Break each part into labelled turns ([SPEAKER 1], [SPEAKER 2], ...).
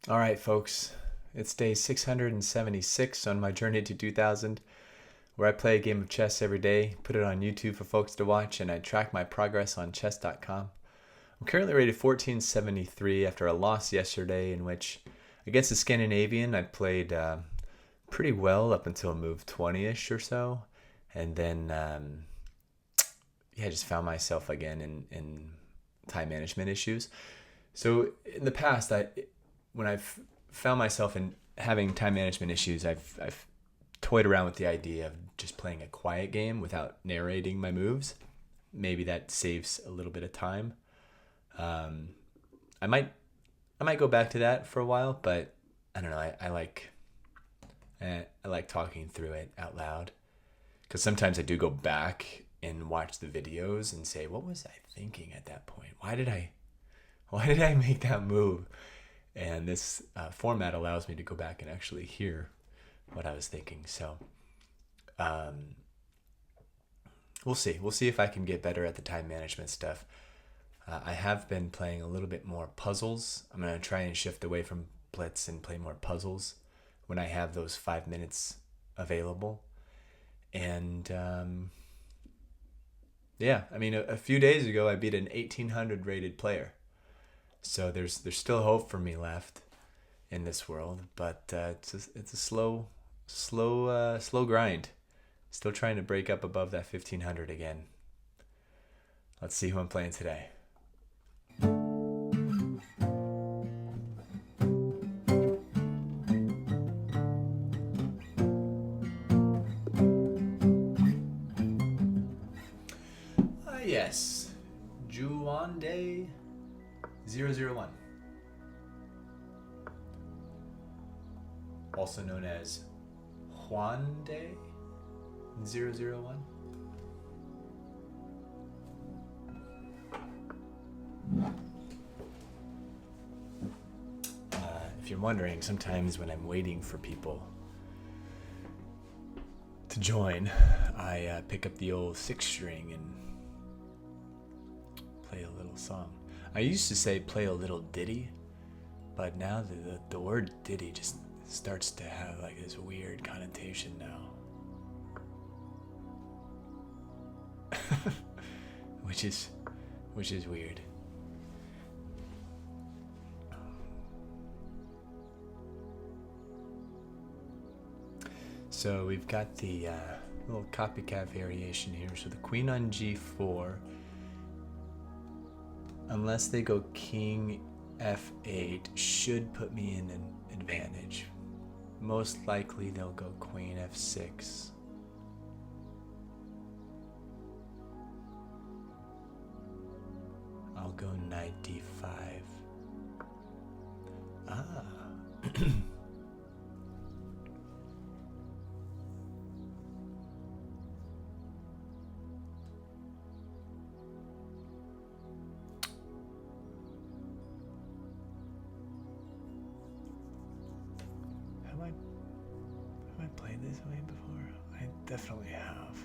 [SPEAKER 1] All right, folks. It's day 676 on my journey to 2000, where I play a game of chess every day, put it on YouTube for folks to watch, and I track my progress on chess.com. I'm currently rated 1473 after a loss yesterday in which, against the Scandinavian, I played pretty well up until move 20-ish or so. And then, I just found myself again in time management issues. So in the past, when I've found myself in having time management issues, I've toyed around with the idea of just playing a quiet game without narrating my moves. Maybe that saves a little bit of time. Um, I might go back to that for a while, but I don't know. I like talking through it out loud because sometimes I do go back and watch the videos and say, what was I thinking at that point? Why did I make that move? And this format allows me to go back and actually hear what I was thinking. So um, we'll see. We'll see if I can get better at the time management stuff. I have been playing a little bit more puzzles. I'm going to try and shift away from Blitz and play more puzzles when I have those 5 minutes available. And a few days ago I beat an 1800 rated player. So there's still hope for me left in this world, but it's a slow grind. Still trying to break up above that 1500 again. Let's see who I'm playing today. Yes, Juande 001. Also known as Juande 001. If you're wondering, sometimes when I'm waiting for people to join, I pick up the old 6-string and play a little song. I used to say play a little ditty, but now the word ditty just starts to have like this weird connotation now. which is weird. So we've got the little copycat variation here. So the queen on g4, unless they go king f8, should put me in an advantage. Most likely they'll go queen f6. I'll go knight d5. Ah. Have I played this way before? I definitely have.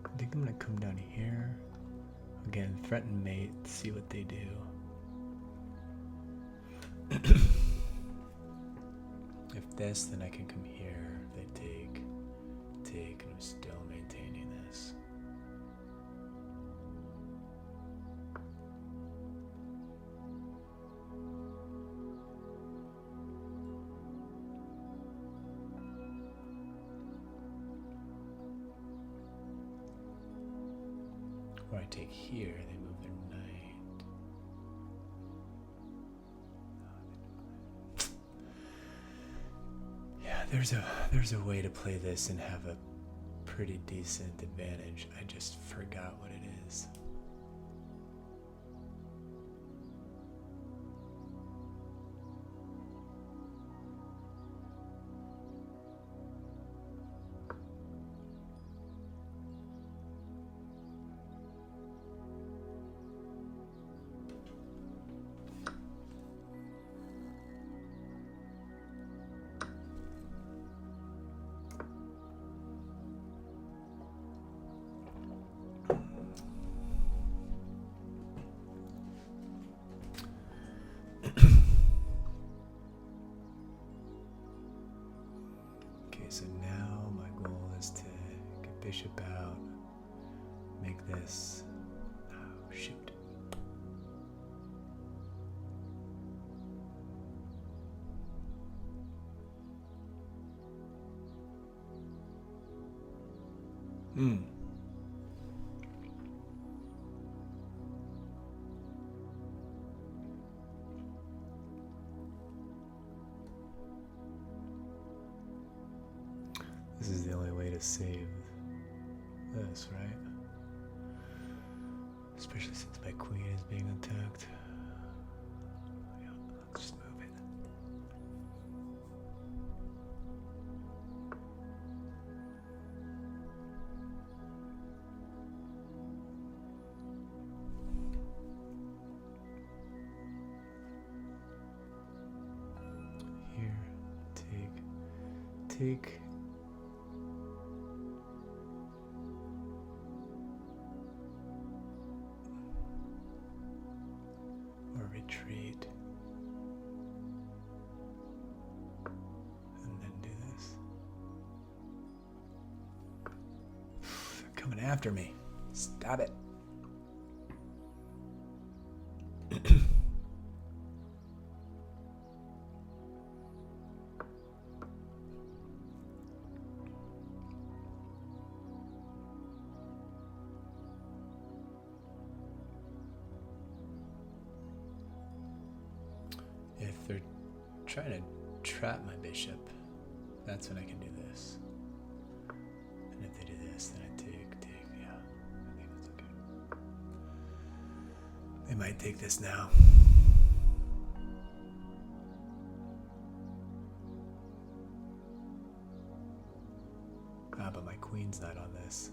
[SPEAKER 1] I think I'm gonna come down here. Again, threaten mate, see what they do. If this, then I can come here. They take, and I'm still maintaining this. Or I take here, they move their knight. Yeah, there's a way to play this and have a pretty decent advantage. I just forgot what it is. so now my goal is to get bishop out, make this. Oh, shoot. This is the only way to save this, right? Especially since my queen is being attacked. Yeah, let's just move it. Here, take. Or retreat. And then do this. They're coming after me. Stop it. If they're trying to trap my bishop, that's when I can do this. And if they do this, then I take, yeah, I think that's okay. They might take this now. Ah, but my queen's not on this.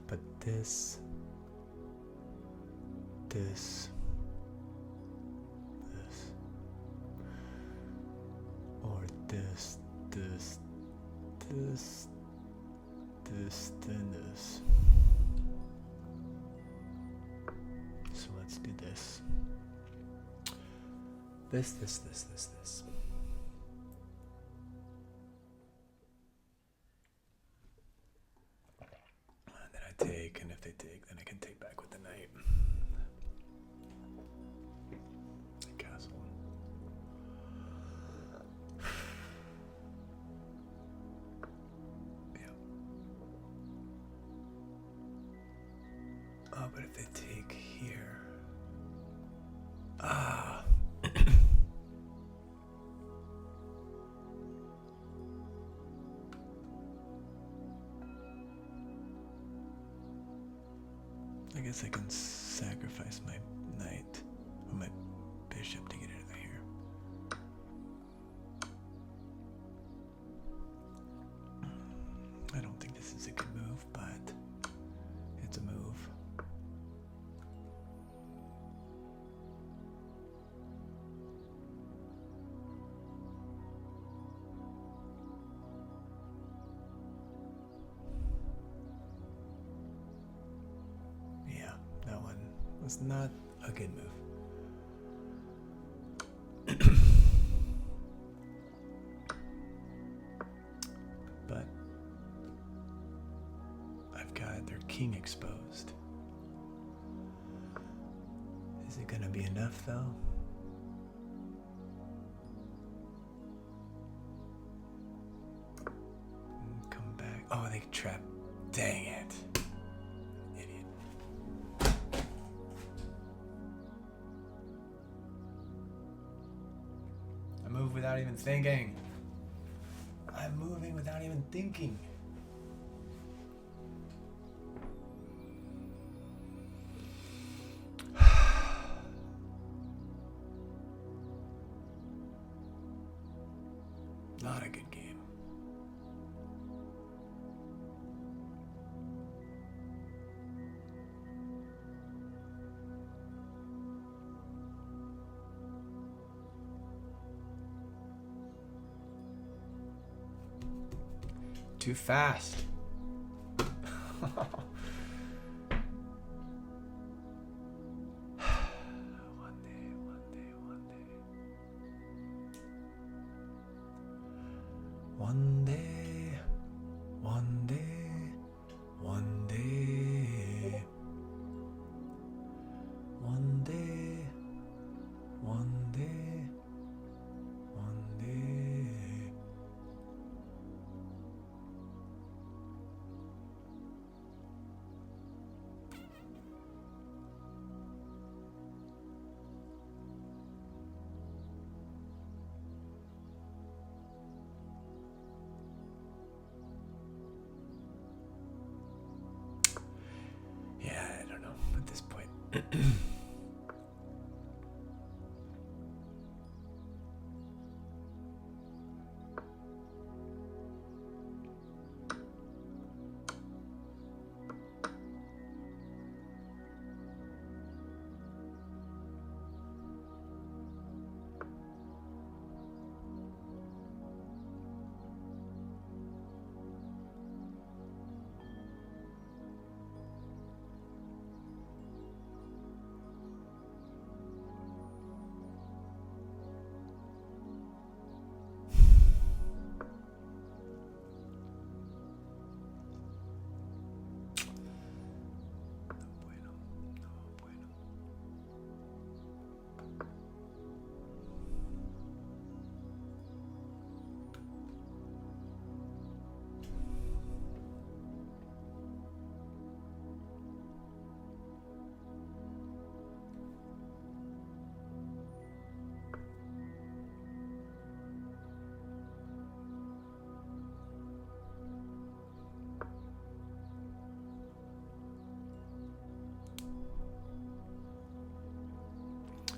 [SPEAKER 1] But this, or this, then this. So let's do this. This. And then I take, and if they take, then I can take back with the knight. Castle. Yeah. Oh, but if they take here. Ah. I guess I can sacrifice my knight or my bishop to get out of here. I don't think this is a good move, but it's a move. That one was not a good move. But I've got their king exposed. Is it gonna be enough though? Come back. Oh, they trapped. Dang it. Move without even thinking. I'm moving without even thinking. Not a good game. Too fast. One day, one day, one day, one day, one day, one day.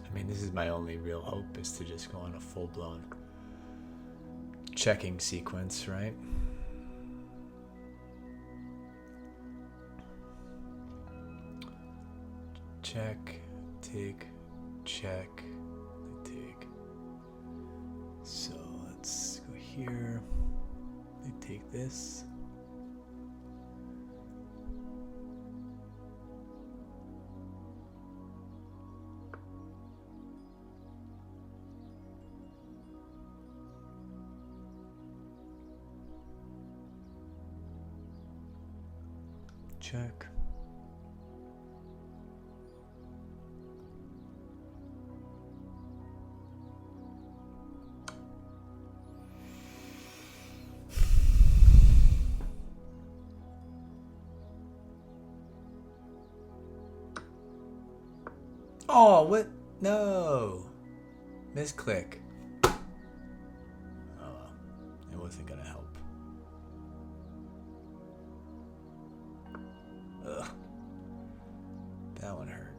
[SPEAKER 1] I mean, this is my only real hope, is to just go on a full-blown checking sequence, right? Check, take, check, take. So let's go here. They take this. Check. Oh, what? No. Misclick. Oh, well. It wasn't gonna help. Ugh. That one hurt.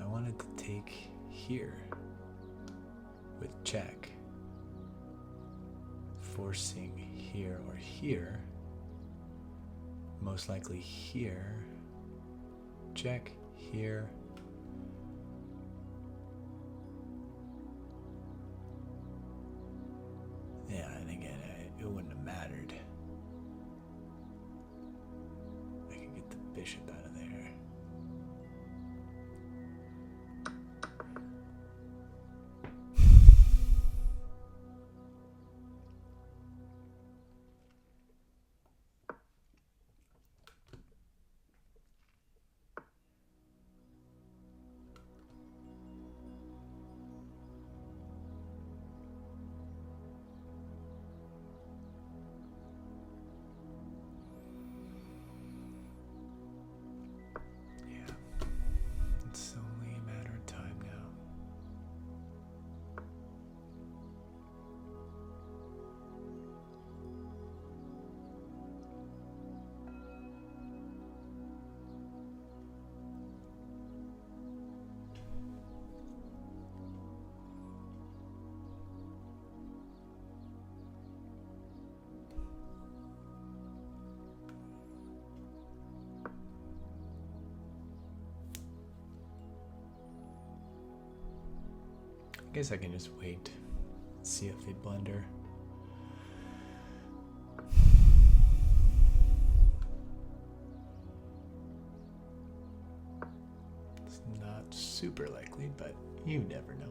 [SPEAKER 1] I wanted to take here with check. Forcing here or here. Most likely here. Check here. Yeah, and again, it wouldn't have mattered. I could get the bishop out of there. guess I can just wait. See if they blunder. It's not super likely, but you never know.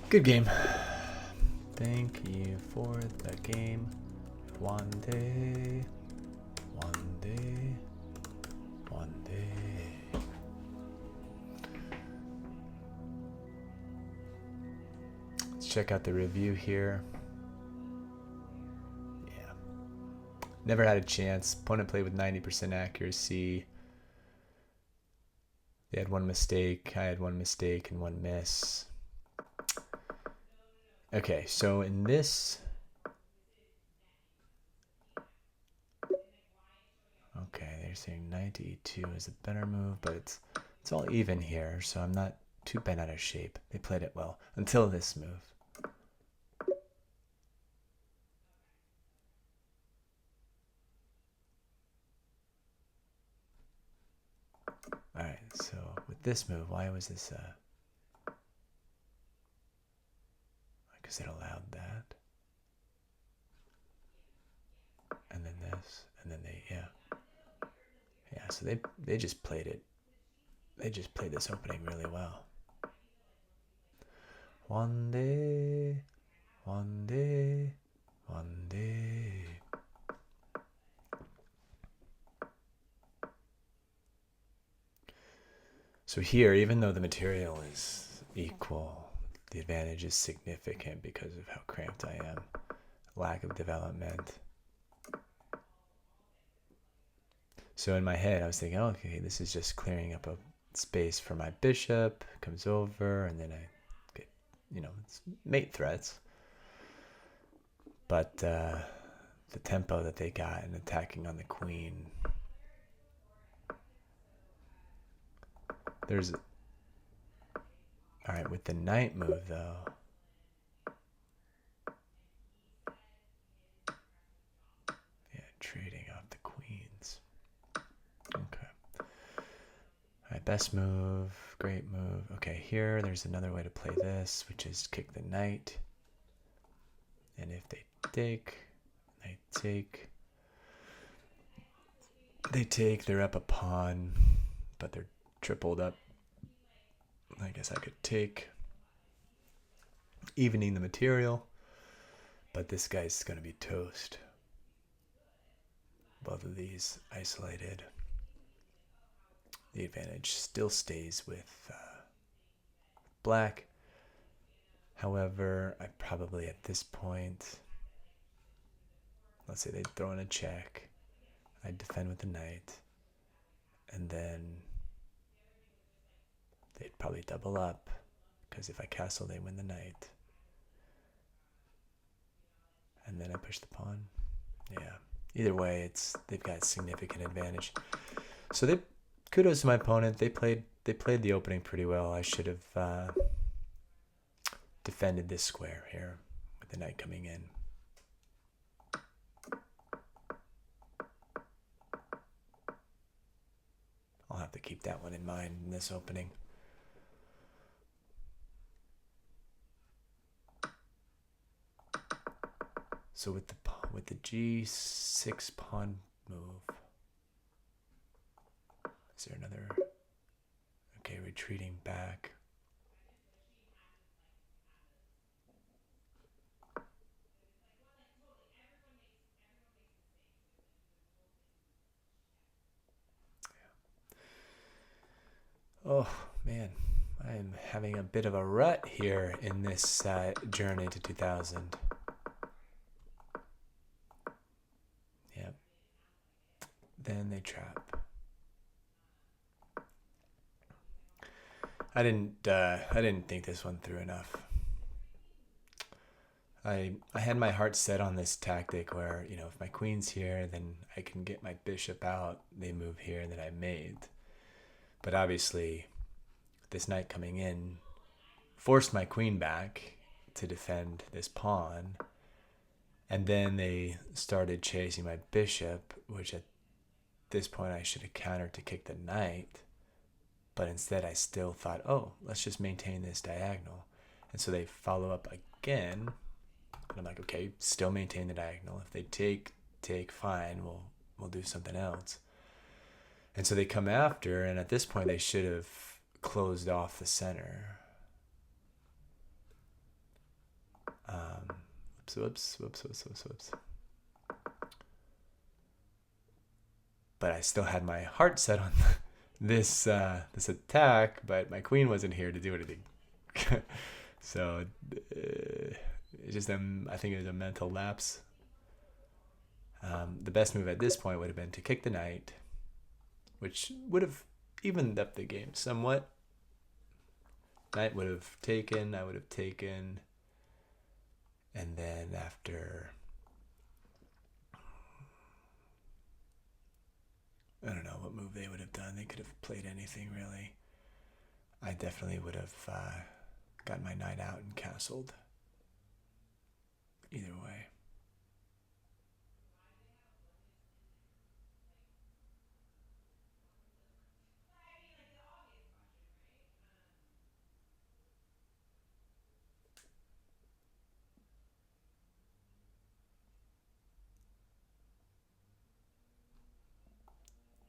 [SPEAKER 1] Good game. Thank you for the game. One day, one day, one day. Let's check out the review here. Yeah. Never had a chance. Opponent played with 90% accuracy. They had one mistake. I had one mistake and one miss. Okay, so in this, okay, they're saying knight to e2 is a better move, but it's all even here, so I'm not too bent out of shape. They played it well until this move. All right, so with this move, why was this because it allowed that, and then this, and then yeah, so they just played it. They just played this opening really well. One day, one day, one day. So here, even though the material is equal, the advantage is significant because of how cramped I am. Lack of development. So in my head, I was thinking, oh, okay, this is just clearing up a space for my bishop. Comes over, and then I get, it's mate threats. But the tempo that they got in attacking on the queen. All right, with the knight move, though. Yeah, trading off the queens. Okay. All right, best move, great move. Okay, here, there's another way to play this, which is kick the knight. And if they take, knight take. They take, they're up a pawn, but they're tripled up. I guess I could take, evening the material, but this guy's going to be toast. Both of these isolated. The advantage still stays with black. However, I probably at this point, let's say they'd throw in a check. I'd defend with the knight. And then they'd probably double up, because if I castle, they win the knight. And then I push the pawn. Yeah. Either way, they've got significant advantage. So kudos to my opponent. They played the opening pretty well. I should have defended this square here with the knight coming in. I'll have to keep that one in mind in this opening. So with the G6 pawn move, is there another? Okay, retreating back. Oh man, I am having a bit of a rut here in this journey to 2000. then they trap. I didn't think this one through enough. I had my heart set on this tactic where, if my queen's here, then I can get my bishop out. They move here, and then I mate. But obviously, this knight coming in forced my queen back to defend this pawn. And then they started chasing my bishop, which at this point I should have countered to kick the knight. But instead I still thought, oh, let's just maintain this diagonal. And so they follow up again. And I'm like, okay, still maintain the diagonal. If they take, fine, we'll do something else. And so they come after, and at this point they should have closed off the center. Whoops. But I still had my heart set on this attack, but my queen wasn't here to do anything. So it's just I think it was a mental lapse. The best move at this point would have been to kick the knight, which would have evened up the game somewhat. Knight would have taken, I would have taken, and then after, I don't know what move they would have done. They could have played anything, really. I definitely would have got my knight out and castled. Either way.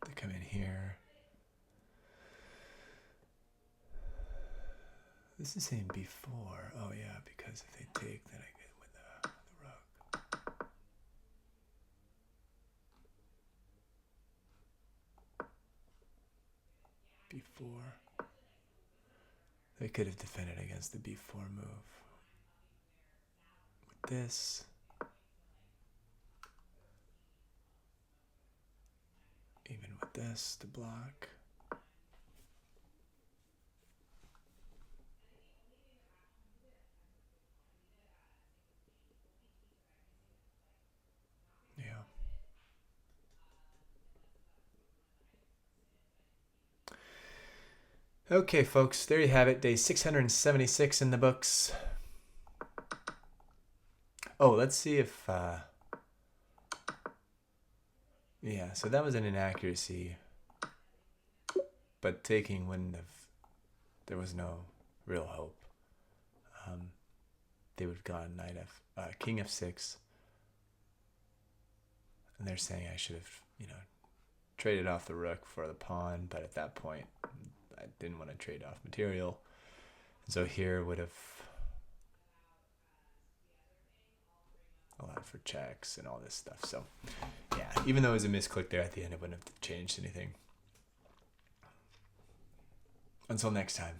[SPEAKER 1] They come in here. This is saying before. Oh yeah, because if they take, then I get with the rook. Before. They could have defended against the b4 move. With this. Even with this to block. Yeah. Okay, folks, there you have it. Day 676 in the books. Oh, let's see if... yeah, so that was an inaccuracy. But taking wouldn't have... There was no real hope. They would have gone king f6. And they're saying I should have, traded off the rook for the pawn. But at that point, I didn't want to trade off material. And so here would have allowed for checks and all this stuff. So, yeah, even though it was a misclick there at the end, it wouldn't have changed anything. Until next time.